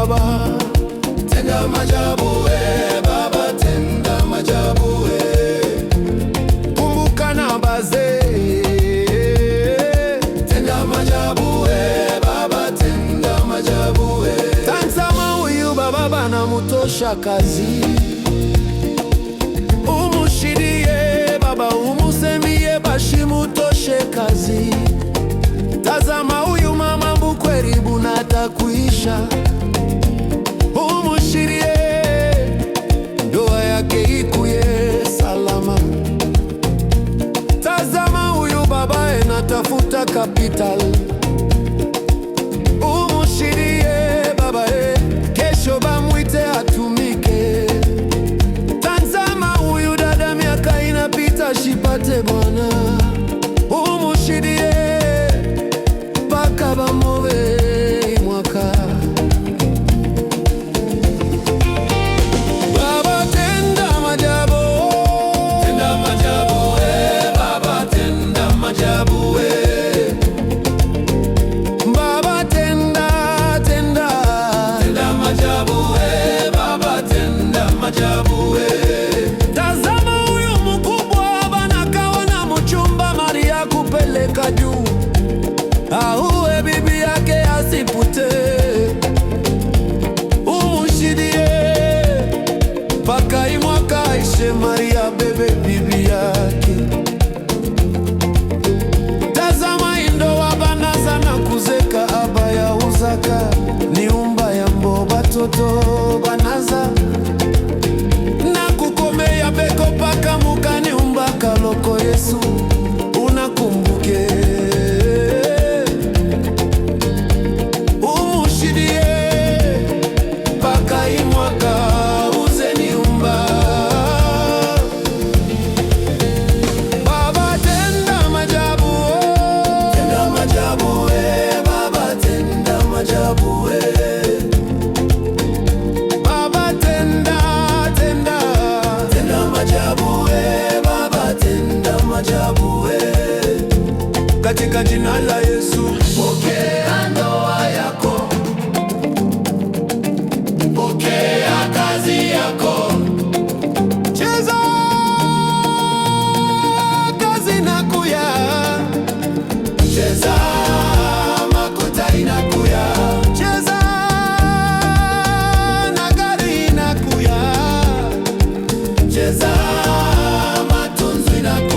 Baba, tenda maajabu Baba, tenda maajabu kumbuka na bazee, tenda maajabu Baba, tenda maajabu tazama huyu baba banamutosha kazi, umushidie Baba, umusemie bashimutoshe kazi. Tazama huyu mama bukweri bunata kuisha, umushirie ndoa yake ikuye salama. Tazama huyu baba enatafuta kapital, umushirie Baba kesho bamwite atumike. Tazama huyu dada miaka inapita shipate bwana, umushirie bamobe mwaka. Baba tenda maajabu, tenda maajabu Baba, tenda maajabu Baba, tenda maajabu Baba, tenda maajabu tazama huyu mkubwa banakawa na mchumba mali ya kupeleka juu, auwe bibi yake asipute, umushidie paka imwaka ishe Maria bebe bibi yake. Tazama indoa banaza na kuzeka abaya uzaka ni umba ya mbo batoto banaza na kukomea beko paka mukani umba kaloko Yesu unakumbuke. Katika jina la Yesu, pokea ndoa yako, pokea kazi yako, cheza kazi inakuya, cheza makuta inakuya, cheza na gari inakuya, cheza matunzo inakuya.